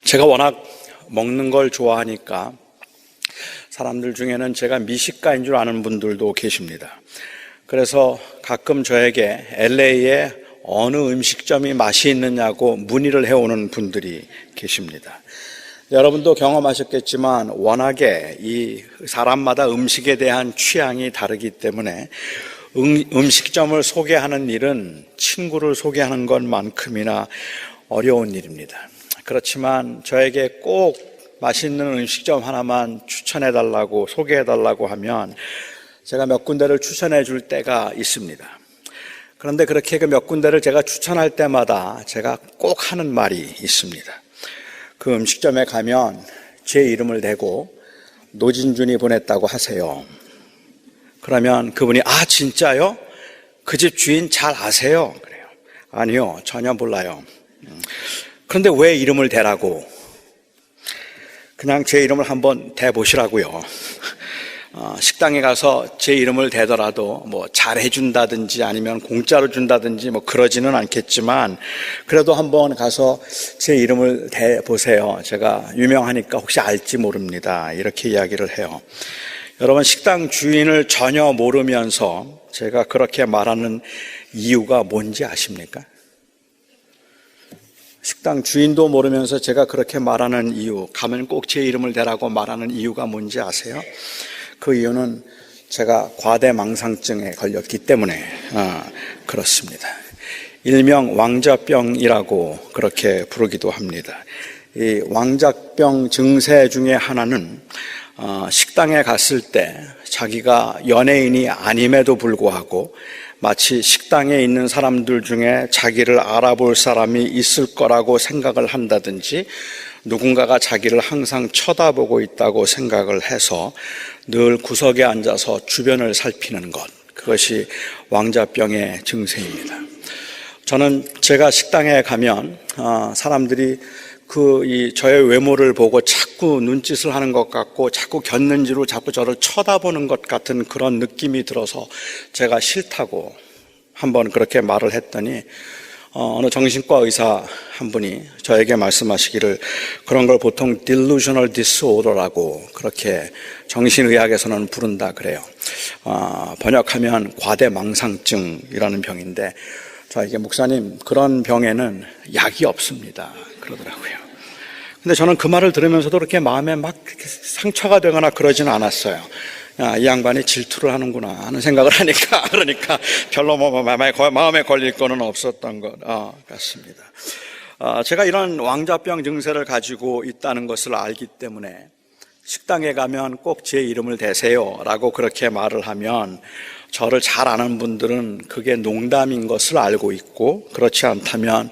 제가 워낙 먹는 걸 좋아하니까 사람들 중에는 제가 미식가인 줄 아는 분들도 계십니다. 그래서 가끔 저에게 LA에 어느 음식점이 맛이 있느냐고 문의를 해오는 분들이 계십니다. 여러분도 경험하셨겠지만 워낙에 이 사람마다 음식에 대한 취향이 다르기 때문에 음식점을 소개하는 일은 친구를 소개하는 것만큼이나 어려운 일입니다. 그렇지만 저에게 꼭 맛있는 음식점 하나만 추천해달라고 소개해달라고 하면 제가 몇 군데를 추천해 줄 때가 있습니다. 그런데 그렇게 그 몇 군데를 제가 추천할 때마다 제가 꼭 하는 말이 있습니다. 그 음식점에 가면 제 이름을 대고 노진준이 보냈다고 하세요. 그러면 그분이 아 진짜요? 그 집 주인 잘 아세요? 그래요. 아니요, 전혀 몰라요. 그런데 왜 이름을 대라고? 그냥 제 이름을 한번 대보시라고요. 식당에 가서 제 이름을 대더라도 뭐 잘해준다든지 아니면 공짜로 준다든지 뭐 그러지는 않겠지만 그래도 한번 가서 제 이름을 대보세요. 제가 유명하니까 혹시 알지 모릅니다. 이렇게 이야기를 해요. 여러분, 식당 주인을 전혀 모르면서 제가 그렇게 말하는 이유가 뭔지 아십니까? 식당 주인도 모르면서 제가 그렇게 말하는 이유, 가면 꼭 제 이름을 대라고 말하는 이유가 뭔지 아세요? 그 이유는 제가 과대망상증에 걸렸기 때문에 그렇습니다. 일명 왕자병이라고 그렇게 부르기도 합니다. 이 왕자병 증세 중에 하나는 식당에 갔을 때 자기가 연예인이 아님에도 불구하고 마치 식당에 있는 사람들 중에 자기를 알아볼 사람이 있을 거라고 생각을 한다든지 누군가가 자기를 항상 쳐다보고 있다고 생각을 해서 늘 구석에 앉아서 주변을 살피는 것, 그것이 왕자병의 증세입니다. 저는 제가 식당에 가면 사람들이 저의 외모를 보고 자꾸 눈짓을 하는 것 같고 자꾸 곁눈질로 자꾸 저를 쳐다보는 것 같은 그런 느낌이 들어서 제가 싫다고 한번 그렇게 말을 했더니 어느 정신과 의사 한 분이 저에게 말씀하시기를 그런 걸 보통 delusional disorder라고 그렇게 정신의학에서는 부른다 그래요. 번역하면 과대망상증이라는 병인데 저에게 목사님 그런 병에는 약이 없습니다 그러더라고요. 근데 저는 그 말을 들으면서도 그렇게 마음에 막 상처가 되거나 그러지는 않았어요. 이 양반이 질투를 하는구나 하는 생각을 하니까 그러니까 별로 마음에 걸릴 거는 없었던 것 같습니다. 제가 이런 왕자병 증세를 가지고 있다는 것을 알기 때문에 식당에 가면 꼭 제 이름을 대세요 라고 그렇게 말을 하면 저를 잘 아는 분들은 그게 농담인 것을 알고 있고 그렇지 않다면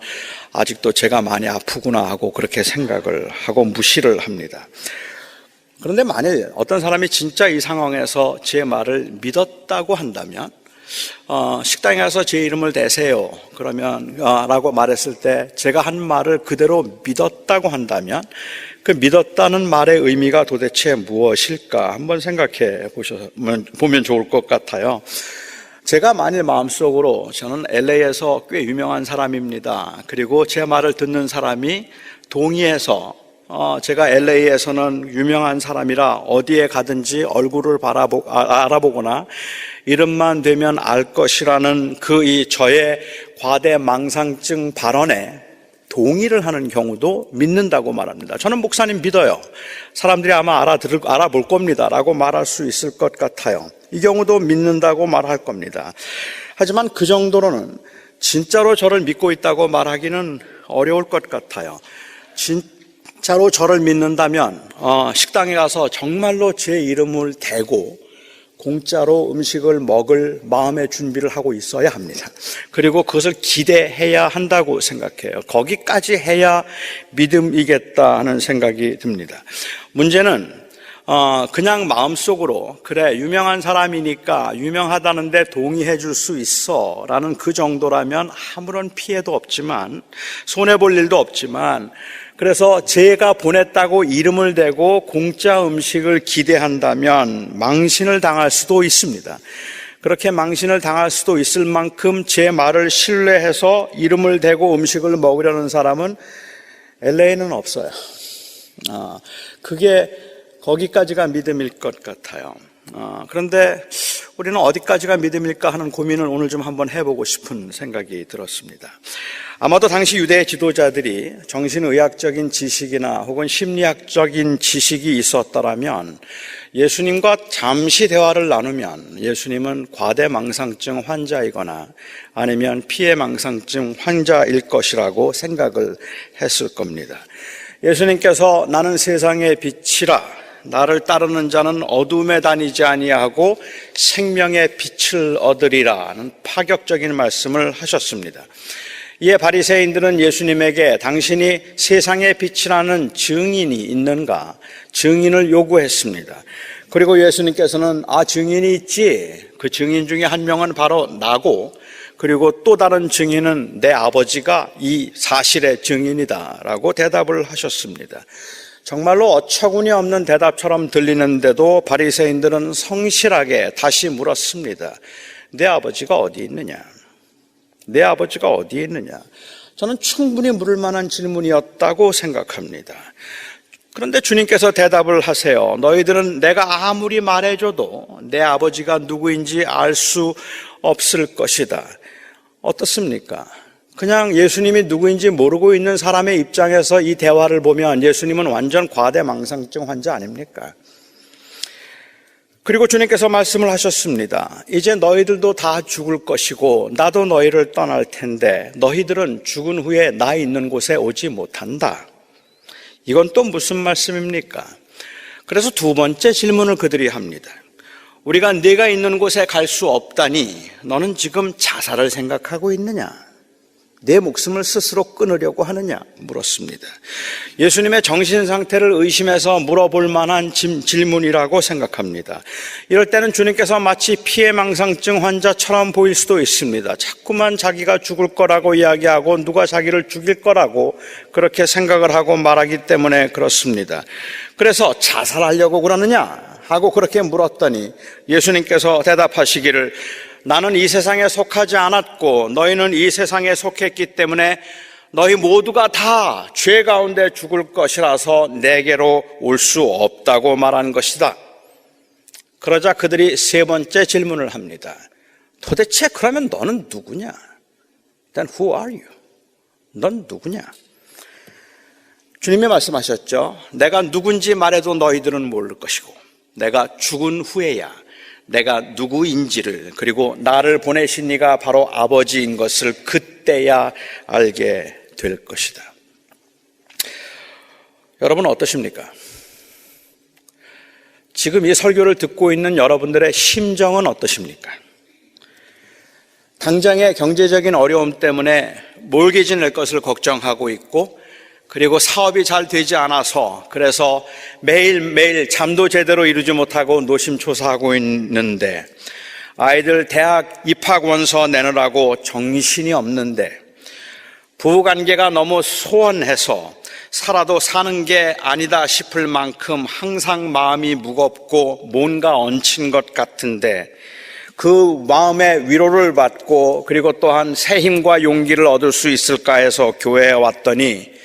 아직도 제가 많이 아프구나 하고 그렇게 생각을 하고 무시를 합니다. 그런데 만일 어떤 사람이 진짜 이 상황에서 제 말을 믿었다고 한다면 식당에 가서 제 이름을 대세요 그러면 라고 말했을 때 제가 한 말을 그대로 믿었다고 한다면 그 믿었다는 말의 의미가 도대체 무엇일까 한번 생각해 보면 좋을 것 같아요. 제가 만일 마음속으로 저는 LA에서 꽤 유명한 사람입니다. 그리고 제 말을 듣는 사람이 동의해서 제가 LA에서는 유명한 사람이라 어디에 가든지 얼굴을 알아보거나 이름만 되면 알 것이라는 저의 과대망상증 발언에 동의를 하는 경우도 믿는다고 말합니다. 저는 목사님 믿어요. 사람들이 아마 알아볼 겁니다 라고 말할 수 있을 것 같아요. 이 경우도 믿는다고 말할 겁니다. 하지만 그 정도로는 진짜로 저를 믿고 있다고 말하기는 어려울 것 같아요. 진짜로 저를 믿는다면 식당에 가서 정말로 제 이름을 대고 공짜로 음식을 먹을 마음의 준비를 하고 있어야 합니다. 그리고 그것을 기대해야 한다고 생각해요. 거기까지 해야 믿음이겠다 하는 생각이 듭니다. 문제는 그냥 마음속으로 그래 유명한 사람이니까 유명하다는데 동의해 줄 수 있어 라는 그 정도라면 아무런 피해도 없지만 손해볼 일도 없지만 그래서 제가 보냈다고 이름을 대고 공짜 음식을 기대한다면 망신을 당할 수도 있습니다. 그렇게 망신을 당할 수도 있을 만큼 제 말을 신뢰해서 이름을 대고 음식을 먹으려는 사람은 LA에는 없어요. 그게 거기까지가 믿음일 것 같아요. 그런데 우리는 어디까지가 믿음일까 하는 고민을 오늘 좀 한번 해보고 싶은 생각이 들었습니다. 아마도 당시 유대 지도자들이 정신의학적인 지식이나 혹은 심리학적인 지식이 있었더라면 예수님과 잠시 대화를 나누면 예수님은 과대망상증 환자이거나 아니면 피해망상증 환자일 것이라고 생각을 했을 겁니다. 예수님께서 나는 세상의 빛이라 나를 따르는 자는 어둠에 다니지 아니하고 생명의 빛을 얻으리라는 파격적인 말씀을 하셨습니다. 이에 바리새인들은 예수님에게 당신이 세상의 빛이라는 증인이 있는가? 증인을 요구했습니다. 그리고 예수님께서는 증인이 있지. 그 증인 중에 한 명은 바로 나고 그리고 또 다른 증인은 내 아버지가 이 사실의 증인이다 라고 대답을 하셨습니다. 정말로 어처구니 없는 대답처럼 들리는데도 바리새인들은 성실하게 다시 물었습니다. 내 아버지가 어디 있느냐? 내 아버지가 어디에 있느냐? 저는 충분히 물을 만한 질문이었다고 생각합니다. 그런데 주님께서 대답을 하세요. 너희들은 내가 아무리 말해줘도 내 아버지가 누구인지 알 수 없을 것이다. 어떻습니까? 그냥 예수님이 누구인지 모르고 있는 사람의 입장에서 이 대화를 보면 예수님은 완전 과대망상증 환자 아닙니까? 그리고 주님께서 말씀을 하셨습니다. 이제 너희들도 다 죽을 것이고 나도 너희를 떠날 텐데 너희들은 죽은 후에 나 있는 곳에 오지 못한다. 이건 또 무슨 말씀입니까? 그래서 두 번째 질문을 그들이 합니다. 우리가 네가 있는 곳에 갈 수 없다니 너는 지금 자살을 생각하고 있느냐? 내 목숨을 스스로 끊으려고 하느냐? 물었습니다. 예수님의 정신 상태를 의심해서 물어볼 만한 질문이라고 생각합니다. 이럴 때는 주님께서 마치 피해망상증 환자처럼 보일 수도 있습니다. 자꾸만 자기가 죽을 거라고 이야기하고 누가 자기를 죽일 거라고 그렇게 생각을 하고 말하기 때문에 그렇습니다. 그래서 자살하려고 그러느냐? 하고 그렇게 물었더니 예수님께서 대답하시기를 나는 이 세상에 속하지 않았고 너희는 이 세상에 속했기 때문에 너희 모두가 다 죄 가운데 죽을 것이라서 내게로 올 수 없다고 말한 것이다. 그러자 그들이 세 번째 질문을 합니다. 도대체 그러면 너는 누구냐? Then who are you? 넌 누구냐? 주님이 말씀하셨죠. 내가 누군지 말해도 너희들은 모를 것이고 내가 죽은 후에야 내가 누구인지를 그리고 나를 보내신 이가 바로 아버지인 것을 그때야 알게 될 것이다. 여러분 어떠십니까? 지금 이 설교를 듣고 있는 여러분들의 심정은 어떠십니까? 당장의 경제적인 어려움 때문에 몰개지 낼 것을 걱정하고 있고 그리고 사업이 잘 되지 않아서 그래서 매일매일 잠도 제대로 이루지 못하고 노심초사하고 있는데 아이들 대학 입학 원서 내느라고 정신이 없는데 부부관계가 너무 소원해서 살아도 사는 게 아니다 싶을 만큼 항상 마음이 무겁고 뭔가 얹힌 것 같은데 그 마음의 위로를 받고 그리고 또한 새 힘과 용기를 얻을 수 있을까 해서 교회에 왔더니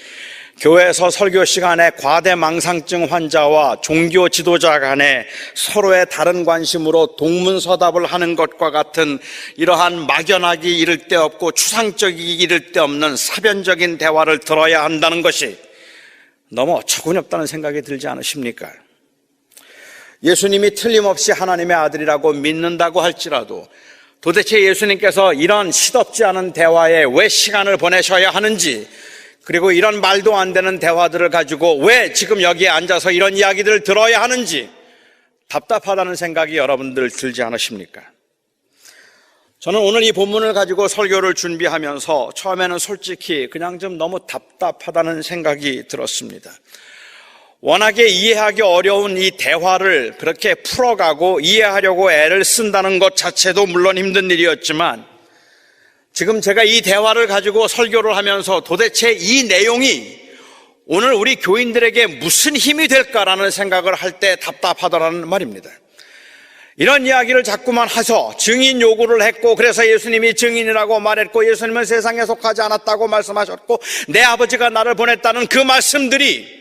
교회에서 설교 시간에 과대망상증 환자와 종교 지도자 간에 서로의 다른 관심으로 동문서답을 하는 것과 같은 이러한 막연하기 이를 데 없고 추상적이기 이를 데 없는 사변적인 대화를 들어야 한다는 것이 너무 어처구니 없다는 생각이 들지 않으십니까? 예수님이 틀림없이 하나님의 아들이라고 믿는다고 할지라도 도대체 예수님께서 이런 시덥지 않은 대화에 왜 시간을 보내셔야 하는지 그리고 이런 말도 안 되는 대화들을 가지고 왜 지금 여기에 앉아서 이런 이야기들을 들어야 하는지 답답하다는 생각이 여러분들 들지 않으십니까? 저는 오늘 이 본문을 가지고 설교를 준비하면서 처음에는 솔직히 그냥 좀 너무 답답하다는 생각이 들었습니다. 워낙에 이해하기 어려운 이 대화를 그렇게 풀어가고 이해하려고 애를 쓴다는 것 자체도 물론 힘든 일이었지만 지금 제가 이 대화를 가지고 설교를 하면서 도대체 이 내용이 오늘 우리 교인들에게 무슨 힘이 될까라는 생각을 할 때 답답하더라는 말입니다. 이런 이야기를 자꾸만 해서 증인 요구를 했고 그래서 예수님이 증인이라고 말했고 예수님은 세상에 속하지 않았다고 말씀하셨고 내 아버지가 나를 보냈다는 그 말씀들이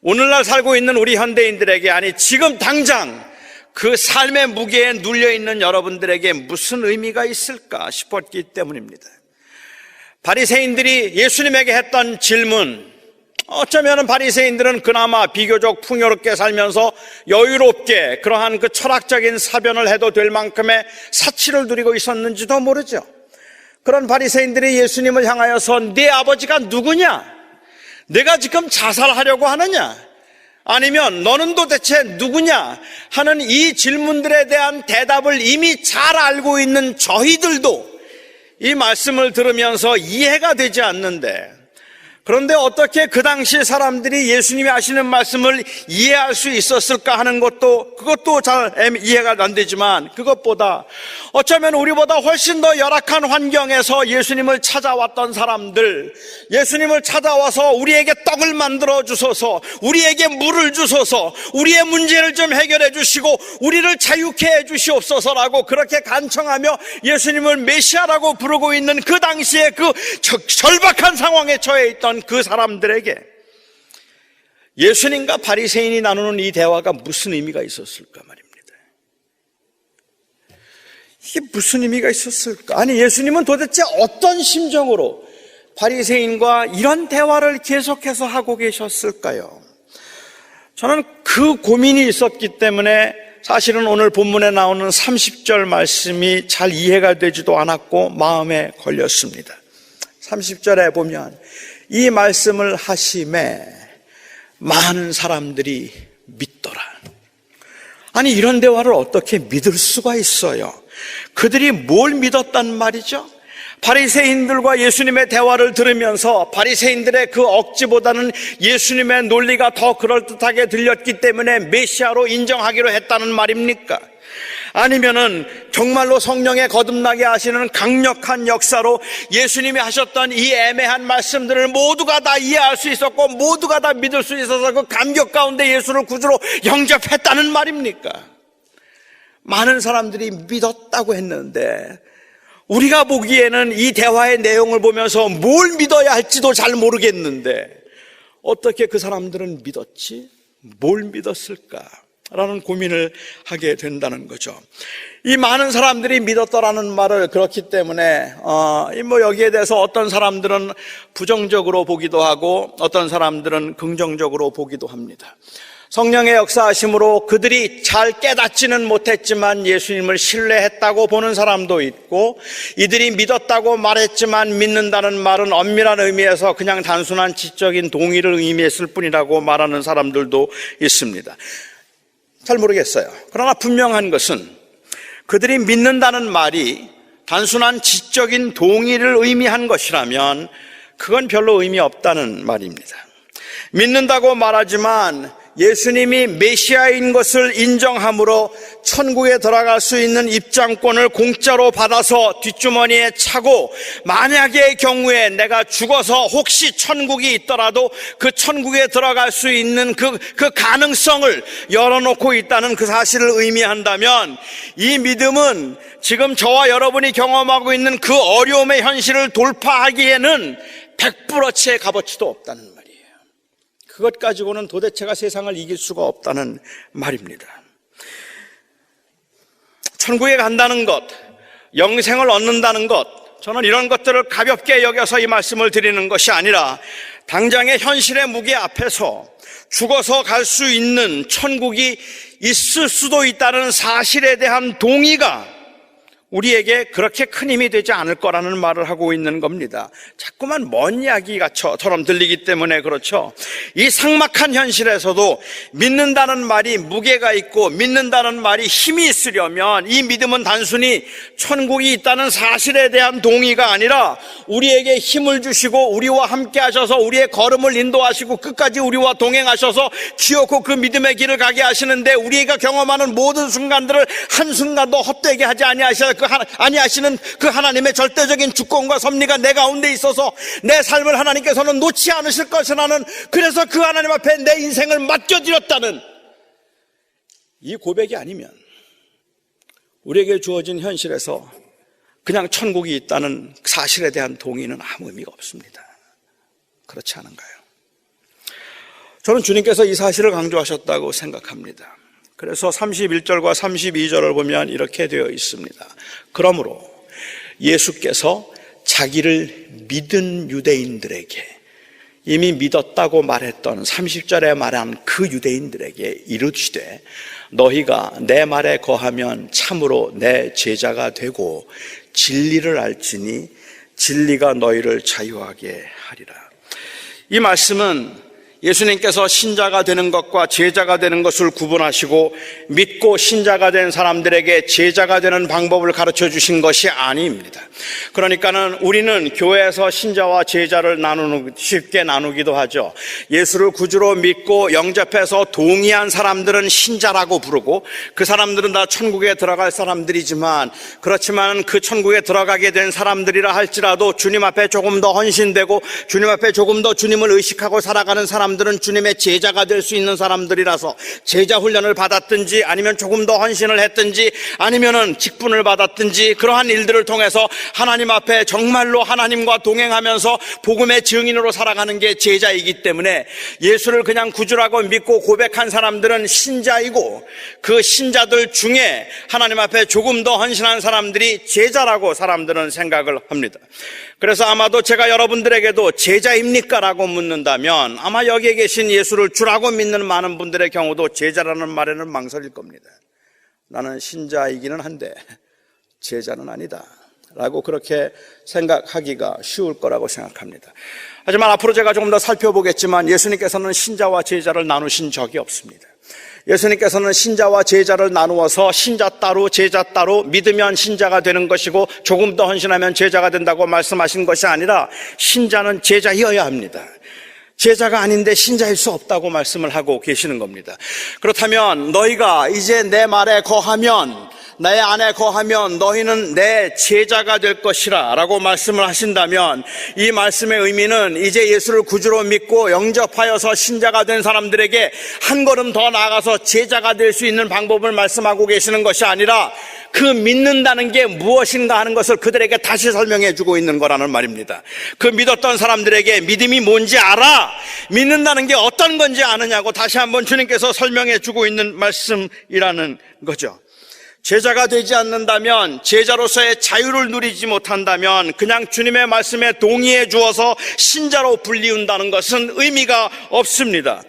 오늘날 살고 있는 우리 현대인들에게, 아니 지금 당장 그 삶의 무게에 눌려있는 여러분들에게 무슨 의미가 있을까 싶었기 때문입니다. 바리새인들이 예수님에게 했던 질문, 어쩌면 바리새인들은 그나마 비교적 풍요롭게 살면서 여유롭게 그러한 그 철학적인 사변을 해도 될 만큼의 사치를 누리고 있었는지도 모르죠. 그런 바리새인들이 예수님을 향하여서 네 아버지가 누구냐? 내가 지금 자살하려고 하느냐? 아니면 너는 도대체 누구냐? 하는 이 질문들에 대한 대답을 이미 잘 알고 있는 저희들도 이 말씀을 들으면서 이해가 되지 않는데, 그런데 어떻게 그 당시 사람들이 예수님이 하시는 말씀을 이해할 수 있었을까 하는 그것도 잘 이해가 안 되지만, 그것보다 어쩌면 우리보다 훨씬 더 열악한 환경에서 예수님을 찾아왔던 사람들, 예수님을 찾아와서 우리에게 떡을 만들어 주소서, 우리에게 물을 주소서, 우리의 문제를 좀 해결해 주시고 우리를 자유케 해 주시옵소서라고 그렇게 간청하며 예수님을 메시아라고 부르고 있는 그 당시에 그 절박한 상황에 처해 있던 그 사람들에게 예수님과 바리새인이 나누는 이 대화가 무슨 의미가 있었을까 말입니다. 이게 무슨 의미가 있었을까? 아니, 예수님은 도대체 어떤 심정으로 바리새인과 이런 대화를 계속해서 하고 계셨을까요? 저는 그 고민이 있었기 때문에 사실은 오늘 본문에 나오는 30절 말씀이 잘 이해가 되지도 않았고 마음에 걸렸습니다. 30절에 보면 이 말씀을 하심에 많은 사람들이 믿더라. 아니, 이런 대화를 어떻게 믿을 수가 있어요? 그들이 뭘 믿었단 말이죠? 바리새인들과 예수님의 대화를 들으면서 바리새인들의 그 억지보다는 예수님의 논리가 더 그럴듯하게 들렸기 때문에 메시아로 인정하기로 했다는 말입니까? 아니면은 정말로 성령에 거듭나게 하시는 강력한 역사로 예수님이 하셨던 이 애매한 말씀들을 모두가 다 이해할 수 있었고 모두가 다 믿을 수 있어서 그 감격 가운데 예수를 구주로 영접했다는 말입니까? 많은 사람들이 믿었다고 했는데 우리가 보기에는 이 대화의 내용을 보면서 뭘 믿어야 할지도 잘 모르겠는데 어떻게 그 사람들은 믿었지? 뭘 믿었을까? 라는 고민을 하게 된다는 거죠. 이 많은 사람들이 믿었더라는 말을 그렇기 때문에 여기에 대해서 어떤 사람들은 부정적으로 보기도 하고 어떤 사람들은 긍정적으로 보기도 합니다. 성령의 역사하심으로 그들이 잘 깨닫지는 못했지만 예수님을 신뢰했다고 보는 사람도 있고, 이들이 믿었다고 말했지만 믿는다는 말은 엄밀한 의미에서 그냥 단순한 지적인 동의를 의미했을 뿐이라고 말하는 사람들도 있습니다. 잘 모르겠어요. 그러나 분명한 것은 그들이 믿는다는 말이 단순한 지적인 동의를 의미한 것이라면 그건 별로 의미 없다는 말입니다. 믿는다고 말하지만 예수님이 메시아인 것을 인정함으로 천국에 들어갈 수 있는 입장권을 공짜로 받아서 뒷주머니에 차고, 만약의 경우에 내가 죽어서 혹시 천국이 있더라도 그 천국에 들어갈 수 있는 그 가능성을 열어놓고 있다는 그 사실을 의미한다면, 이 믿음은 지금 저와 여러분이 경험하고 있는 그 어려움의 현실을 돌파하기에는 100%의 값어치도 없다는 말이에요. 그것 가지고는 도대체가 세상을 이길 수가 없다는 말입니다. 천국에 간다는 것, 영생을 얻는다는 것, 저는 이런 것들을 가볍게 여겨서 이 말씀을 드리는 것이 아니라 당장의 현실의 무게 앞에서 죽어서 갈 수 있는 천국이 있을 수도 있다는 사실에 대한 동의가 우리에게 그렇게 큰 힘이 되지 않을 거라는 말을 하고 있는 겁니다. 자꾸만 먼 이야기처럼 들리기 때문에 그렇죠. 이 삭막한 현실에서도 믿는다는 말이 무게가 있고 믿는다는 말이 힘이 있으려면 이 믿음은 단순히 천국이 있다는 사실에 대한 동의가 아니라 우리에게 힘을 주시고 우리와 함께 하셔서 우리의 걸음을 인도하시고 끝까지 우리와 동행하셔서 기어코 그 믿음의 길을 가게 하시는데, 우리가 경험하는 모든 순간들을 한순간도 헛되게 하지 아니하시는 그 하나님의 절대적인 주권과 섭리가 내 가운데 있어서 내 삶을 하나님께서는 놓지 않으실 것이라는, 그래서 그 하나님 앞에 내 인생을 맡겨드렸다는 이 고백이 아니면 우리에게 주어진 현실에서 그냥 천국이 있다는 사실에 대한 동의는 아무 의미가 없습니다. 그렇지 않은가요? 저는 주님께서 이 사실을 강조하셨다고 생각합니다. 그래서 31절과 32절을 보면 이렇게 되어 있습니다. 그러므로 예수께서 자기를 믿은 유대인들에게, 이미 믿었다고 말했던 30절에 말한 그 유대인들에게 이르시되 너희가 내 말에 거하면 참으로 내 제자가 되고 진리를 알지니 진리가 너희를 자유하게 하리라. 이 말씀은 예수님께서 신자가 되는 것과 제자가 되는 것을 구분하시고 믿고 신자가 된 사람들에게 제자가 되는 방법을 가르쳐 주신 것이 아닙니다. 그러니까는 우리는 교회에서 신자와 제자를 쉽게 나누기도 하죠. 예수를 구주로 믿고 영접해서 동의한 사람들은 신자라고 부르고 그 사람들은 다 천국에 들어갈 사람들이지만, 그렇지만 그 천국에 들어가게 된 사람들이라 할지라도 주님 앞에 조금 더 헌신되고 주님 앞에 조금 더 주님을 의식하고 살아가는 사람들은 주님의 제자가 될 수 있는 사람들이라서 제자 훈련을 받았든지 아니면 조금 더 헌신을 했든지 아니면은 직분을 받았든지 그러한 일들을 통해서 하나님 앞에 정말로 하나님과 동행하면서 복음의 증인으로 살아가는 게 제자이기 때문에 예수를 그냥 구주라고 믿고 고백한 사람들은 신자이고, 그 신자들 중에 하나님 앞에 조금 더 헌신한 사람들이 제자라고 사람들은 생각을 합니다. 그래서 아마도 제가 여러분들에게도 제자입니까? 라고 묻는다면 아마 여기에 계신 예수를 주라고 믿는 많은 분들의 경우도 제자라는 말에는 망설일 겁니다. 나는 신자이기는 한데 제자는 아니다 라고 그렇게 생각하기가 쉬울 거라고 생각합니다. 하지만 앞으로 제가 조금 더 살펴보겠지만 예수님께서는 신자와 제자를 나누신 적이 없습니다. 예수님께서는 신자와 제자를 나누어서 신자 따로 제자 따로 믿으면 신자가 되는 것이고 조금 더 헌신하면 제자가 된다고 말씀하신 것이 아니라 신자는 제자이어야 합니다. 제자가 아닌데 신자일 수 없다고 말씀을 하고 계시는 겁니다. 그렇다면 너희가 이제 내 말에 거하면, 내 안에 거하면 너희는 내 제자가 될 것이라 라고 말씀을 하신다면, 이 말씀의 의미는 이제 예수를 구주로 믿고 영접하여서 신자가 된 사람들에게 한 걸음 더 나아가서 제자가 될 수 있는 방법을 말씀하고 계시는 것이 아니라 그 믿는다는 게 무엇인가 하는 것을 그들에게 다시 설명해 주고 있는 거라는 말입니다. 그 믿었던 사람들에게 믿음이 뭔지 알아? 믿는다는 게 어떤 건지 아느냐고 다시 한번 주님께서 설명해 주고 있는 말씀이라는 거죠. 제자가 되지 않는다면, 제자로서의 자유를 누리지 못한다면 그냥 주님의 말씀에 동의해 주어서 신자로 불리운다는 것은 의미가 없습니다.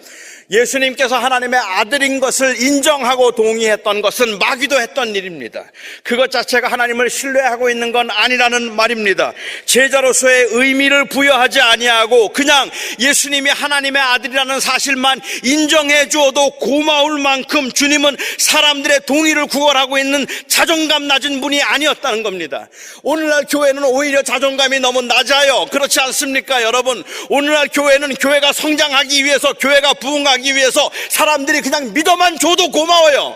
예수님께서 하나님의 아들인 것을 인정하고 동의했던 것은 마귀도 했던 일입니다. 그것 자체가 하나님을 신뢰하고 있는 건 아니라는 말입니다. 제자로서의 의미를 부여하지 아니하고 그냥 예수님이 하나님의 아들이라는 사실만 인정해 주어도 고마울 만큼 주님은 사람들의 동의를 구걸하고 있는 자존감 낮은 분이 아니었다는 겁니다. 오늘날 교회는 오히려 자존감이 너무 낮아요. 그렇지 않습니까, 여러분? 오늘날 교회는 교회가 성장하기 위해서, 교회가 부흥하기 위해서 사람들이 그냥 믿어만 줘도 고마워요.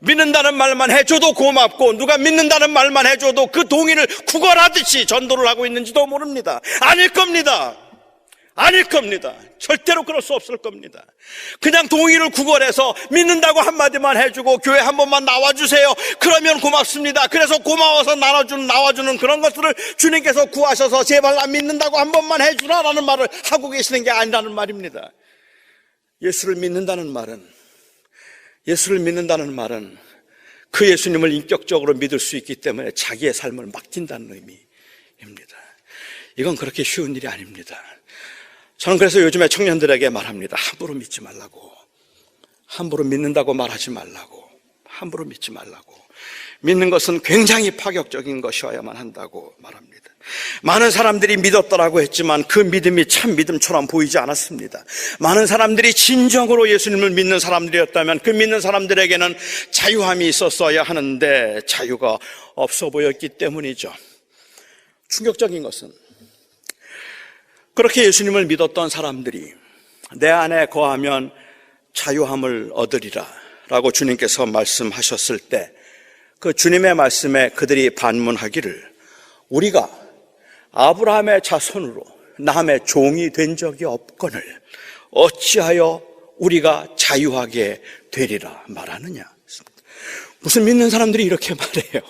믿는다는 말만 해줘도 고맙고, 누가 믿는다는 말만 해줘도 그 동의를 구걸하듯이 전도를 하고 있는지도 모릅니다. 아닐 겁니다. 아닐 겁니다. 절대로 그럴 수 없을 겁니다. 그냥 동의를 구걸해서 믿는다고 한마디만 해주고 교회 한 번만 나와주세요, 그러면 고맙습니다. 그래서 고마워서 나와주는 그런 것들을 주님께서 구하셔서 제발 나 믿는다고 한 번만 해주라라는 말을 하고 계시는 게 아니라는 말입니다. 예수를 믿는다는 말은 그 예수님을 인격적으로 믿을 수 있기 때문에 자기의 삶을 맡긴다는 의미입니다. 이건 그렇게 쉬운 일이 아닙니다. 저는 그래서 요즘에 청년들에게 말합니다. 함부로 믿지 말라고, 함부로 믿는다고 말하지 말라고, 함부로 믿지 말라고. 믿는 것은 굉장히 파격적인 것이어야만 한다고 말합니다. 많은 사람들이 믿었더라고 했지만 그 믿음이 참 믿음처럼 보이지 않았습니다. 많은 사람들이 진정으로 예수님을 믿는 사람들이었다면 그 믿는 사람들에게는 자유함이 있었어야 하는데 자유가 없어 보였기 때문이죠. 충격적인 것은 그렇게 예수님을 믿었던 사람들이 내 안에 거하면 자유함을 얻으리라 라고 주님께서 말씀하셨을 때 그 주님의 말씀에 그들이 반문하기를, 우리가 아브라함의 자손으로 남의 종이 된 적이 없거늘 어찌하여 우리가 자유하게 되리라 말하느냐. 무슨 믿는 사람들이 이렇게 말해요.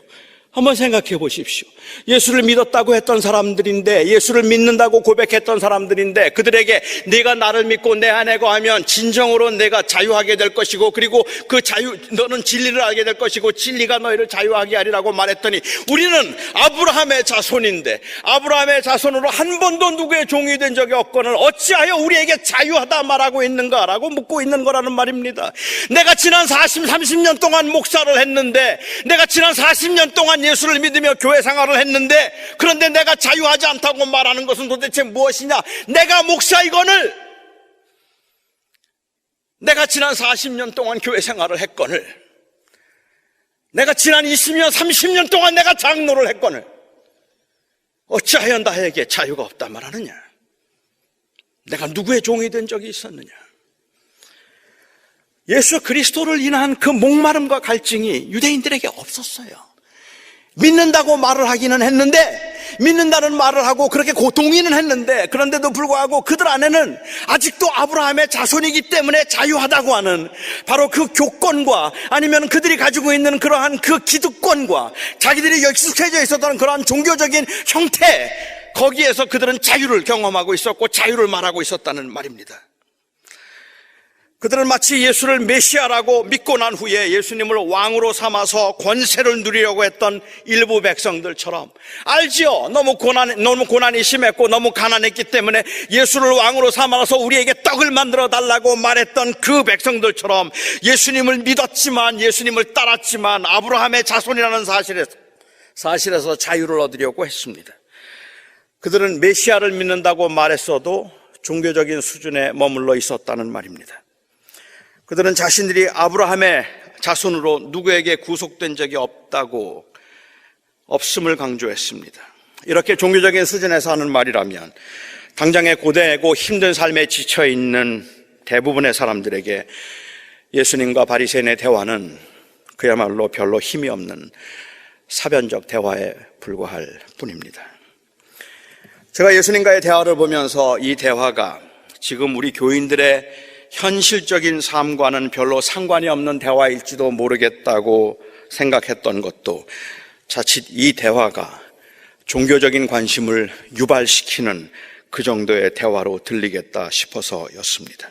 한번 생각해 보십시오. 예수를 믿었다고 했던 사람들인데, 예수를 믿는다고 고백했던 사람들인데, 그들에게 네가 나를 믿고 내 안에 거하면 진정으로 내가 자유하게 될 것이고, 그리고 그 자유, 너는 진리를 알게 될 것이고 진리가 너희를 자유하게 하리라고 말했더니, 우리는 아브라함의 자손인데 아브라함의 자손으로 한 번도 누구의 종이 된 적이 없거늘 어찌하여 우리에게 자유하다 말하고 있는가라고 묻고 있는 거라는 말입니다. 내가 지난 30년 동안 목사를 했는데, 내가 지난 40년 동안 예수를 믿으며 교회 생활을 했는데, 그런데 내가 자유하지 않다고 말하는 것은 도대체 무엇이냐? 내가 목사이거늘, 내가 지난 40년 동안 교회 생활을 했거늘, 내가 지난 20년, 30년 동안 내가 장로를 했거늘 어찌하여 나에게 자유가 없단 말하느냐? 내가 누구의 종이 된 적이 있었느냐? 예수 그리스도를 인한 그 목마름과 갈증이 유대인들에게 없었어요. 믿는다고 말을 하기는 했는데, 믿는다는 말을 하고 그렇게 동의는 했는데, 그런데도 불구하고 그들 안에는 아직도 아브라함의 자손이기 때문에 자유하다고 하는 바로 그 교권과, 아니면 그들이 가지고 있는 그러한 그 기득권과, 자기들이 익숙해져 있었던 그러한 종교적인 형태, 거기에서 그들은 자유를 경험하고 있었고 자유를 말하고 있었다는 말입니다. 그들은 마치 예수를 메시아라고 믿고 난 후에 예수님을 왕으로 삼아서 권세를 누리려고 했던 일부 백성들처럼, 알지요? 너무 고난이 심했고 너무 가난했기 때문에 예수를 왕으로 삼아서 우리에게 떡을 만들어 달라고 말했던 그 백성들처럼 예수님을 믿었지만, 예수님을 따랐지만 아브라함의 자손이라는 사실에서 자유를 얻으려고 했습니다. 그들은 메시아를 믿는다고 말했어도 종교적인 수준에 머물러 있었다는 말입니다. 그들은 자신들이 아브라함의 자손으로 누구에게 구속된 적이 없음을 강조했습니다. 이렇게 종교적인 수준에서 하는 말이라면 당장의 고되고 힘든 삶에 지쳐있는 대부분의 사람들에게 예수님과 바리새인의 대화는 그야말로 별로 힘이 없는 사변적 대화에 불과할 뿐입니다. 제가 예수님과의 대화를 보면서 이 대화가 지금 우리 교인들의 현실적인 삶과는 별로 상관이 없는 대화일지도 모르겠다고 생각했던 것도 자칫 이 대화가 종교적인 관심을 유발시키는 그 정도의 대화로 들리겠다 싶어서였습니다.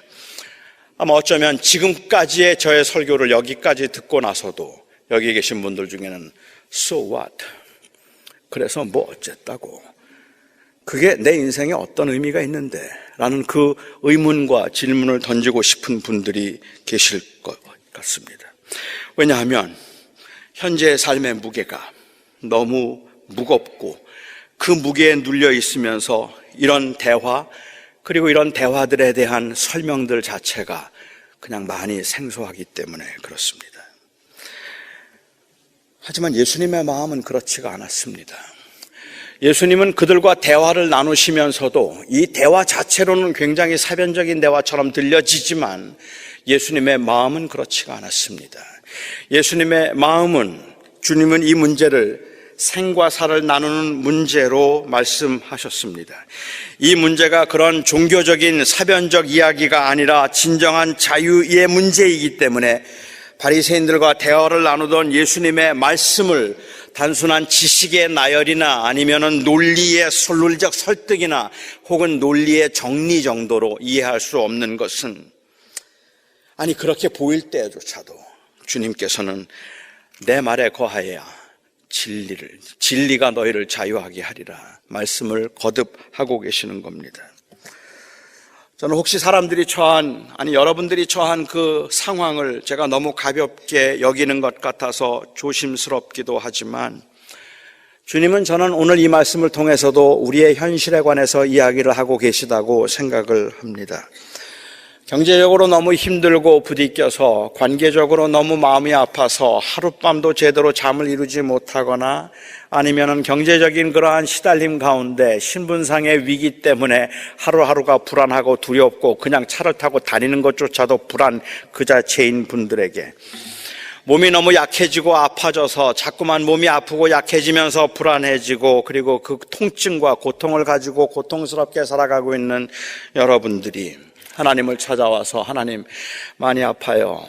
아마 어쩌면 지금까지의 저의 설교를 여기까지 듣고 나서도 여기 계신 분들 중에는 So what? 그래서 뭐 어쨌다고? 그게 내 인생에 어떤 의미가 있는데? 라는 그 의문과 질문을 던지고 싶은 분들이 계실 것 같습니다. 왜냐하면 현재의 삶의 무게가 너무 무겁고 그 무게에 눌려 있으면서 이런 대화, 그리고 이런 대화들에 대한 설명들 자체가 그냥 많이 생소하기 때문에 그렇습니다. 하지만 예수님의 마음은 그렇지가 않았습니다. 예수님은 그들과 대화를 나누시면서도 이 대화 자체로는 굉장히 사변적인 대화처럼 들려지지만 예수님의 마음은 그렇지가 않았습니다. 예수님의 마음은, 주님은 이 문제를 생과 사를 나누는 문제로 말씀하셨습니다. 이 문제가 그런 종교적인 사변적 이야기가 아니라 진정한 자유의 문제이기 때문에 바리새인들과 대화를 나누던 예수님의 말씀을 단순한 지식의 나열이나 아니면은 논리의 논리적 설득이나 혹은 논리의 정리 정도로 이해할 수 없는 것은, 아니 그렇게 보일 때조차도 주님께서는 내 말에 거하여야 진리가 너희를 자유하게 하리라 말씀을 거듭하고 계시는 겁니다. 저는 혹시 여러분들이 처한 그 상황을 제가 너무 가볍게 여기는 것 같아서 조심스럽기도 하지만, 주님은 저는 오늘 이 말씀을 통해서도 우리의 현실에 관해서 이야기를 하고 계시다고 생각을 합니다. 경제적으로 너무 힘들고 부딪혀서, 관계적으로 너무 마음이 아파서 하룻밤도 제대로 잠을 이루지 못하거나, 아니면은 경제적인 그러한 시달림 가운데 신분상의 위기 때문에 하루하루가 불안하고 두렵고 그냥 차를 타고 다니는 것조차도 불안 그 자체인 분들에게, 몸이 너무 약해지고 아파져서 자꾸만 몸이 아프고 약해지면서 불안해지고, 그리고 그 통증과 고통을 가지고 고통스럽게 살아가고 있는 여러분들이 하나님을 찾아와서, 하나님 많이 아파요,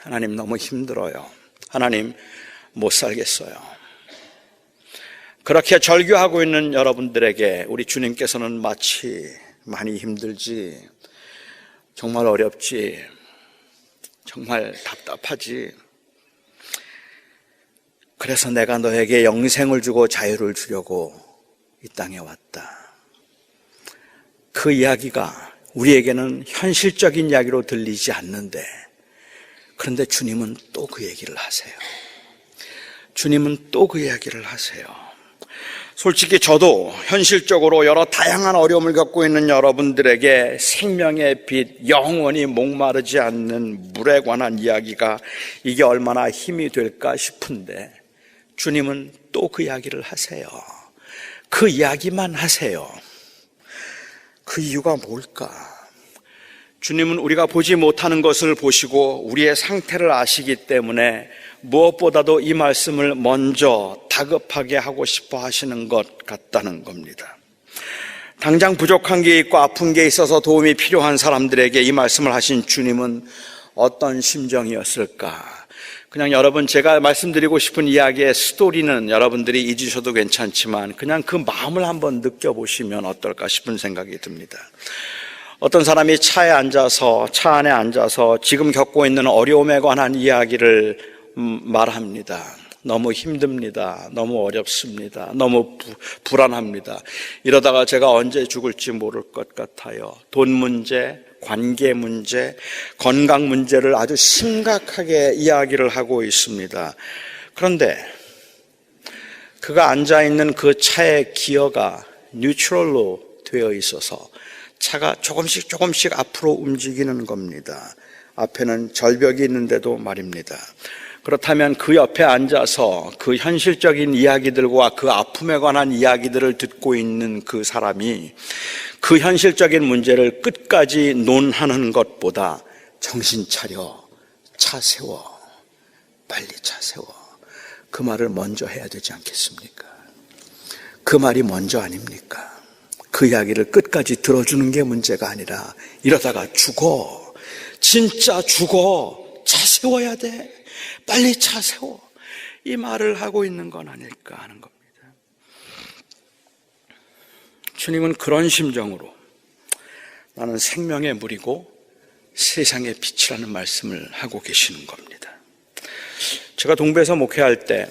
하나님 너무 힘들어요, 하나님 못 살겠어요, 그렇게 절규하고 있는 여러분들에게 우리 주님께서는 마치 많이 힘들지, 정말 어렵지, 정말 답답하지, 그래서 내가 너에게 영생을 주고 자유를 주려고 이 땅에 왔다. 그 이야기가 우리에게는 현실적인 이야기로 들리지 않는데, 그런데 주님은 또 그 얘기를 하세요. 주님은 또 그 이야기를 하세요. 솔직히 저도 현실적으로 여러 다양한 어려움을 겪고 있는 여러분들에게 생명의 빛, 영원히 목마르지 않는 물에 관한 이야기가 이게 얼마나 힘이 될까 싶은데, 주님은 또 그 이야기를 하세요. 그 이야기만 하세요. 그 이유가 뭘까? 주님은 우리가 보지 못하는 것을 보시고 우리의 상태를 아시기 때문에 무엇보다도 이 말씀을 먼저 다급하게 하고 싶어 하시는 것 같다는 겁니다. 당장 부족한 게 있고 아픈 게 있어서 도움이 필요한 사람들에게 이 말씀을 하신 주님은 어떤 심정이었을까? 그냥 여러분, 제가 말씀드리고 싶은 이야기의 스토리는 여러분들이 잊으셔도 괜찮지만 그냥 그 마음을 한번 느껴보시면 어떨까 싶은 생각이 듭니다. 어떤 사람이 차 안에 앉아서 지금 겪고 있는 어려움에 관한 이야기를 말합니다. 너무 힘듭니다. 너무 어렵습니다. 너무 불안합니다. 이러다가 제가 언제 죽을지 모를 것 같아요. 돈 문제, 관계 문제, 건강 문제를 아주 심각하게 이야기를 하고 있습니다. 그런데 그가 앉아있는 그 차의 기어가 뉴트럴로 되어 있어서 차가 조금씩 앞으로 움직이는 겁니다. 앞에는 절벽이 있는데도 말입니다. 그렇다면 그 옆에 앉아서 그 현실적인 이야기들과 그 아픔에 관한 이야기들을 듣고 있는 그 사람이 그 현실적인 문제를 끝까지 논하는 것보다 정신 차려, 차 세워, 빨리 차 세워, 그 말을 먼저 해야 되지 않겠습니까? 그 말이 먼저 아닙니까? 그 이야기를 끝까지 들어주는 게 문제가 아니라 이러다가 죽어, 진짜 죽어, 차 세워야 돼, 빨리 차 세워, 이 말을 하고 있는 건 아닐까 하는 겁니다. 주님은 그런 심정으로 나는 생명의 물이고 세상의 빛이라는 말씀을 하고 계시는 겁니다. 제가 동부에서 목회할 때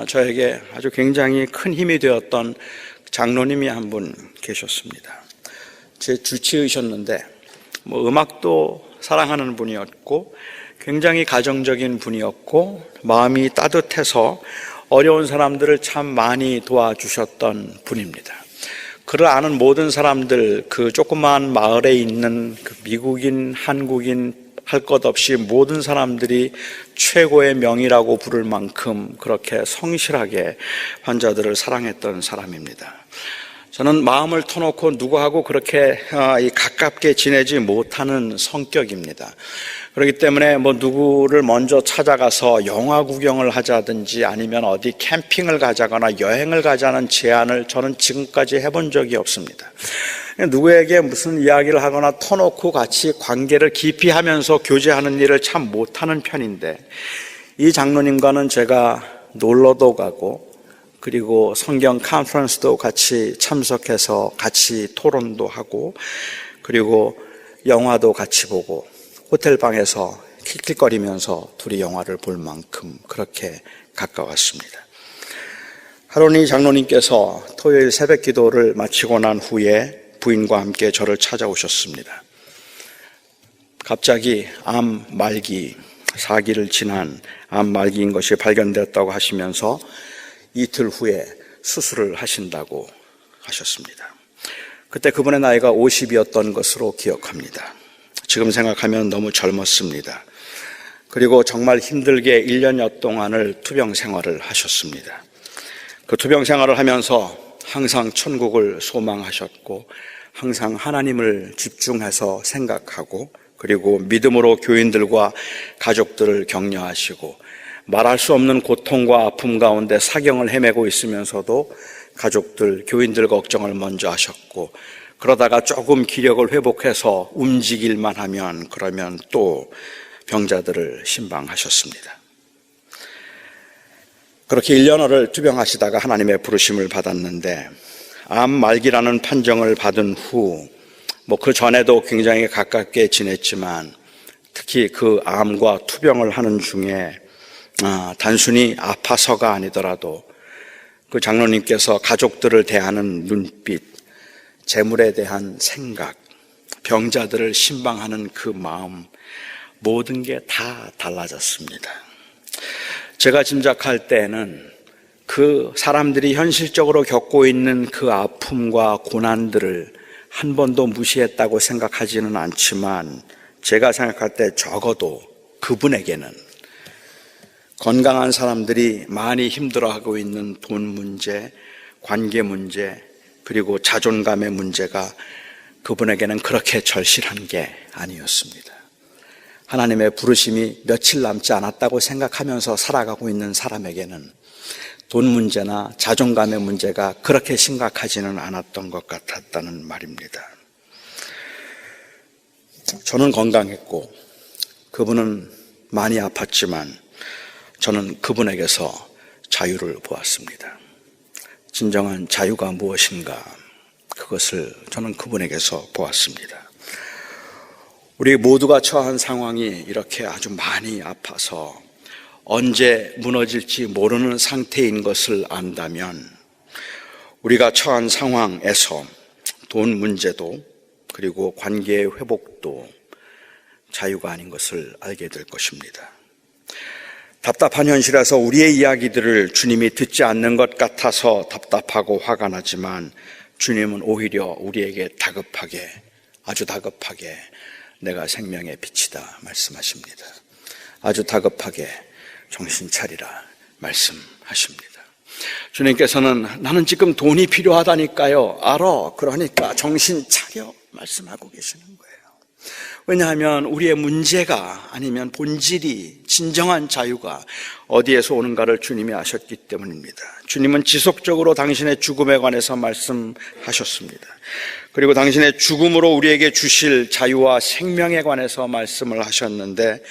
저에게 아주 굉장히 큰 힘이 되었던 장로님이 한 분 계셨습니다. 제 주치의셨는데 음악도 사랑하는 분이었고 굉장히 가정적인 분이었고 마음이 따뜻해서 어려운 사람들을 참 많이 도와주셨던 분입니다. 그를 아는 모든 사람들, 그 조그마한 마을에 있는 그 미국인, 한국인 할 것 없이 모든 사람들이 최고의 명의라고 부를 만큼 그렇게 성실하게 환자들을 사랑했던 사람입니다. 저는 마음을 터놓고 누구하고 그렇게 가깝게 지내지 못하는 성격입니다. 그렇기 때문에 누구를 먼저 찾아가서 영화 구경을 하자든지 아니면 어디 캠핑을 가자거나 여행을 가자는 제안을 저는 지금까지 해본 적이 없습니다. 누구에게 무슨 이야기를 하거나 터놓고 같이 관계를 깊이 하면서 교제하는 일을 참 못하는 편인데, 이 장로님과는 제가 놀러도 가고 그리고 성경 컨퍼런스도 같이 참석해서 같이 토론도 하고 그리고 영화도 같이 보고 호텔방에서 킥킥거리면서 둘이 영화를 볼 만큼 그렇게 가까웠습니다. 하루는 이 장로님께서 토요일 새벽 기도를 마치고 난 후에 부인과 함께 저를 찾아오셨습니다. 갑자기 암 말기, 4기를 지난 암 말기인 것이 발견됐다고 하시면서 이틀 후에 수술을 하신다고 하셨습니다. 그때 그분의 나이가 50이었던 것으로 기억합니다. 지금 생각하면 너무 젊었습니다. 그리고 정말 힘들게 1년여 동안을 투병 생활을 하셨습니다. 그 투병 생활을 하면서 항상 천국을 소망하셨고 항상 하나님을 집중해서 생각하고 그리고 믿음으로 교인들과 가족들을 격려하시고 말할 수 없는 고통과 아픔 가운데 사경을 헤매고 있으면서도 가족들, 교인들 걱정을 먼저 하셨고 그러다가 조금 기력을 회복해서 움직일만 하면 그러면 또 병자들을 신방하셨습니다. 그렇게 1년을 투병하시다가 하나님의 부르심을 받았는데 암 말기라는 판정을 받은 후 그 전에도 굉장히 가깝게 지냈지만 특히 그 암과 투병을 하는 중에 단순히 아파서가 아니더라도 그 장로님께서 가족들을 대하는 눈빛, 재물에 대한 생각, 병자들을 신방하는 그 마음, 모든 게 다 달라졌습니다. 제가 짐작할 때는 그 사람들이 현실적으로 겪고 있는 그 아픔과 고난들을 한 번도 무시했다고 생각하지는 않지만 제가 생각할 때 적어도 그분에게는 건강한 사람들이 많이 힘들어하고 있는 돈 문제, 관계 문제, 그리고 자존감의 문제가 그분에게는 그렇게 절실한 게 아니었습니다. 하나님의 부르심이 며칠 남지 않았다고 생각하면서 살아가고 있는 사람에게는 돈 문제나 자존감의 문제가 그렇게 심각하지는 않았던 것 같았다는 말입니다. 저는 건강했고 그분은 많이 아팠지만 저는 그분에게서 자유를 보았습니다. 진정한 자유가 무엇인가, 그것을 저는 그분에게서 보았습니다. 우리 모두가 처한 상황이 이렇게 아주 많이 아파서 언제 무너질지 모르는 상태인 것을 안다면 우리가 처한 상황에서 돈 문제도 그리고 관계의 회복도 자유가 아닌 것을 알게 될 것입니다. 답답한 현실에서 우리의 이야기들을 주님이 듣지 않는 것 같아서 답답하고 화가 나지만 주님은 오히려 우리에게 다급하게, 아주 다급하게 내가 생명의 빛이다 말씀하십니다. 아주 다급하게 정신 차리라 말씀하십니다. 주님께서는 나는 지금 돈이 필요하다니까요. 알아. 그러니까 정신 차려 말씀하고 계시는 거예요. 왜냐하면 우리의 문제가 아니면 본질이, 진정한 자유가 어디에서 오는가를 주님이 아셨기 때문입니다. 주님은 지속적으로 당신의 죽음에 관해서 말씀하셨습니다. 그리고 당신의 죽음으로 우리에게 주실 자유와 생명에 관해서 말씀을 하셨는데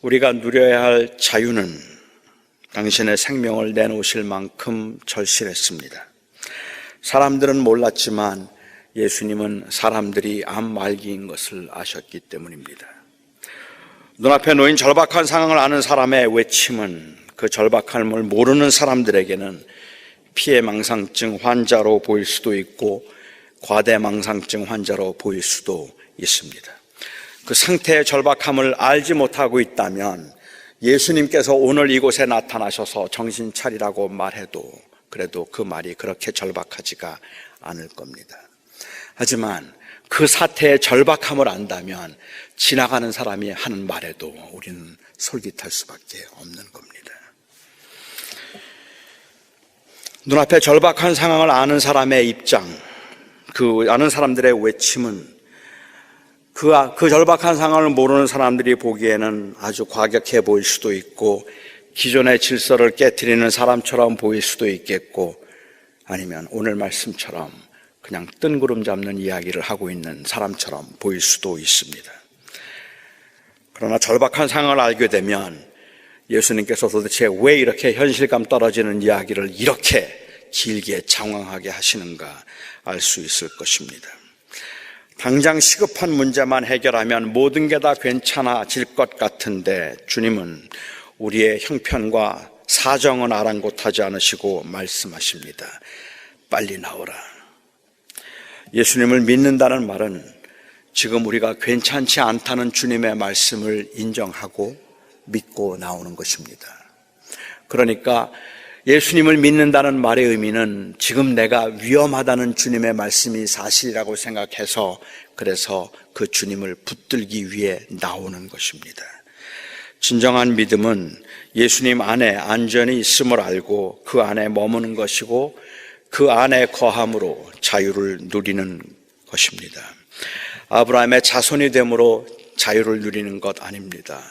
우리가 누려야 할 자유는 당신의 생명을 내놓으실 만큼 절실했습니다. 사람들은 몰랐지만 예수님은 사람들이 암 말기인 것을 아셨기 때문입니다. 눈앞에 놓인 절박한 상황을 아는 사람의 외침은 그 절박함을 모르는 사람들에게는 피해망상증 환자로 보일 수도 있고 과대망상증 환자로 보일 수도 있습니다. 그 상태의 절박함을 알지 못하고 있다면 예수님께서 오늘 이곳에 나타나셔서 정신 차리라고 말해도 그래도 그 말이 그렇게 절박하지가 않을 겁니다. 하지만 그 사태의 절박함을 안다면 지나가는 사람이 하는 말에도 우리는 솔깃할 수밖에 없는 겁니다. 눈앞에 절박한 상황을 아는 사람의 입장, 그 아는 사람들의 외침은 그 절박한 상황을 모르는 사람들이 보기에는 아주 과격해 보일 수도 있고 기존의 질서를 깨트리는 사람처럼 보일 수도 있겠고 아니면 오늘 말씀처럼 그냥 뜬구름 잡는 이야기를 하고 있는 사람처럼 보일 수도 있습니다. 그러나 절박한 상황을 알게 되면 예수님께서 도대체 왜 이렇게 현실감 떨어지는 이야기를 이렇게 길게 장황하게 하시는가 알 수 있을 것입니다. 당장 시급한 문제만 해결하면 모든 게 다 괜찮아질 것 같은데 주님은 우리의 형편과 사정은 아랑곳하지 않으시고 말씀하십니다. 빨리 나오라. 예수님을 믿는다는 말은 지금 우리가 괜찮지 않다는 주님의 말씀을 인정하고 믿고 나오는 것입니다. 그러니까 예수님을 믿는다는 말의 의미는 지금 내가 위험하다는 주님의 말씀이 사실이라고 생각해서 그래서 그 주님을 붙들기 위해 나오는 것입니다. 진정한 믿음은 예수님 안에 안전이 있음을 알고 그 안에 머무는 것이고 그 안에 거함으로 자유를 누리는 것입니다. 아브라함의 자손이 됨으로 자유를 누리는 것 아닙니다.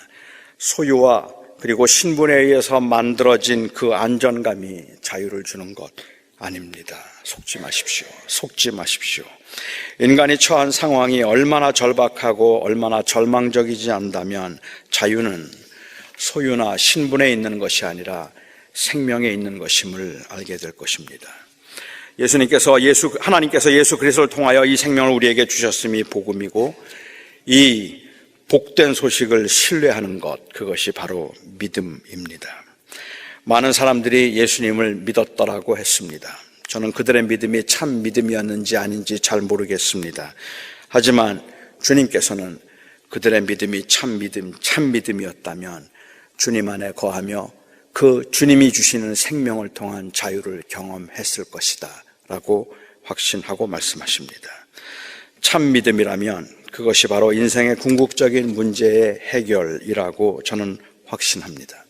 소유와 그리고 신분에 의해서 만들어진 그 안전감이 자유를 주는 것 아닙니다. 속지 마십시오. 속지 마십시오. 인간이 처한 상황이 얼마나 절박하고 얼마나 절망적이지 않다면 자유는 소유나 신분에 있는 것이 아니라 생명에 있는 것임을 알게 될 것입니다. 하나님께서 예수 그리스도를 통하여 이 생명을 우리에게 주셨음이 복음이고, 이 복된 소식을 신뢰하는 것, 그것이 바로 믿음입니다. 많은 사람들이 예수님을 믿었더라고 했습니다. 저는 그들의 믿음이 참 믿음이었는지 아닌지 잘 모르겠습니다. 하지만 주님께서는 그들의 믿음이 참 믿음이었다면 주님 안에 거하며 그 주님이 주시는 생명을 통한 자유를 경험했을 것이다 라고 확신하고 말씀하십니다. 참 믿음이라면 그것이 바로 인생의 궁극적인 문제의 해결이라고 저는 확신합니다.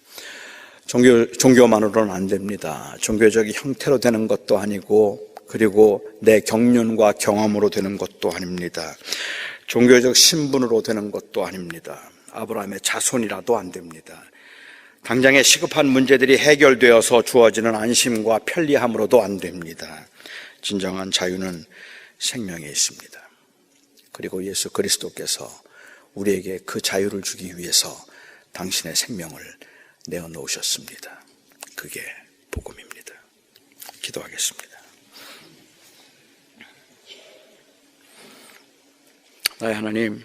종교만으로는 안 됩니다. 종교적인 형태로 되는 것도 아니고, 그리고 내 경륜과 경험으로 되는 것도 아닙니다. 종교적 신분으로 되는 것도 아닙니다. 아브라함의 자손이라도 안 됩니다. 당장의 시급한 문제들이 해결되어서 주어지는 안심과 편리함으로도 안 됩니다. 진정한 자유는 생명에 있습니다. 그리고 예수 그리스도께서 우리에게 그 자유를 주기 위해서 당신의 생명을 내어놓으셨습니다. 그게 복음입니다. 기도하겠습니다. 나의 하나님,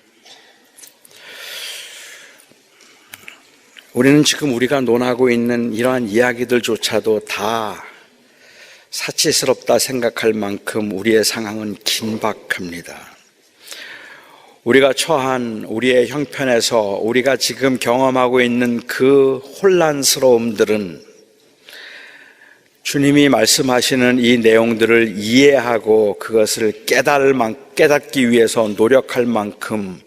우리는 지금 우리가 논하고 있는 이러한 이야기들조차도 다 사치스럽다 생각할 만큼 우리의 상황은 긴박합니다. 우리가 처한 우리의 형편에서 우리가 지금 경험하고 있는 그 혼란스러움들은 주님이 말씀하시는 이 내용들을 이해하고 그것을 깨닫기 위해서 노력할 만큼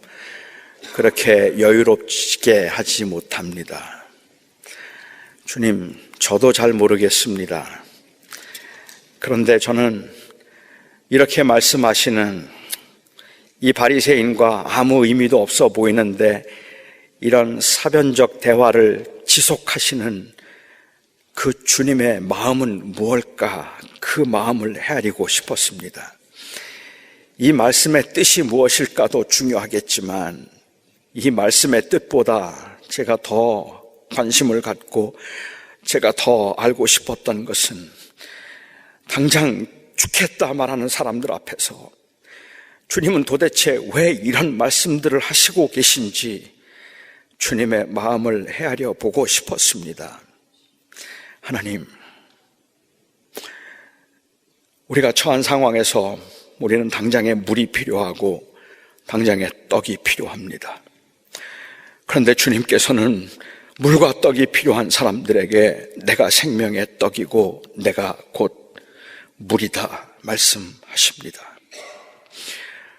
그렇게 여유롭게 하지 못합니다. 주님, 저도 잘 모르겠습니다. 그런데 저는 이렇게 말씀하시는 이 바리새인과 아무 의미도 없어 보이는데 이런 사변적 대화를 지속하시는 그 주님의 마음은 무엇일까? 그 마음을 헤아리고 싶었습니다. 이 말씀의 뜻이 무엇일까도 중요하겠지만 이 말씀의 뜻보다 제가 더 관심을 갖고 제가 더 알고 싶었던 것은 당장 죽겠다 말하는 사람들 앞에서 주님은 도대체 왜 이런 말씀들을 하시고 계신지 주님의 마음을 헤아려 보고 싶었습니다. 하나님, 우리가 처한 상황에서 우리는 당장에 물이 필요하고 당장에 떡이 필요합니다. 그런데 주님께서는 물과 떡이 필요한 사람들에게 내가 생명의 떡이고 내가 곧 물이다 말씀하십니다.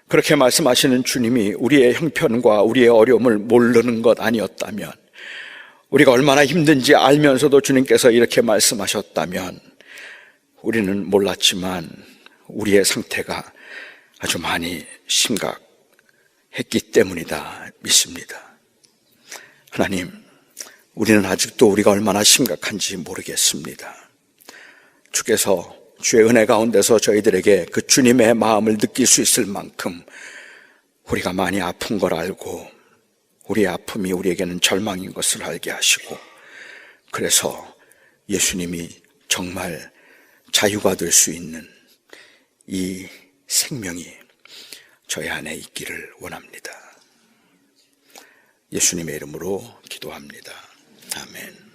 그렇게 말씀하시는 주님이 우리의 형편과 우리의 어려움을 모르는 것 아니었다면, 우리가 얼마나 힘든지 알면서도 주님께서 이렇게 말씀하셨다면 우리는 몰랐지만 우리의 상태가 아주 많이 심각했기 때문이다 믿습니다. 하나님, 우리는 아직도 우리가 얼마나 심각한지 모르겠습니다. 주께서 주의 은혜 가운데서 저희들에게 그 주님의 마음을 느낄 수 있을 만큼 우리가 많이 아픈 걸 알고 우리의 아픔이 우리에게는 절망인 것을 알게 하시고, 그래서 예수님이 정말 자유가 될 수 있는 이 생명이 저희 안에 있기를 원합니다. 예수님의 이름으로 기도합니다. 아멘.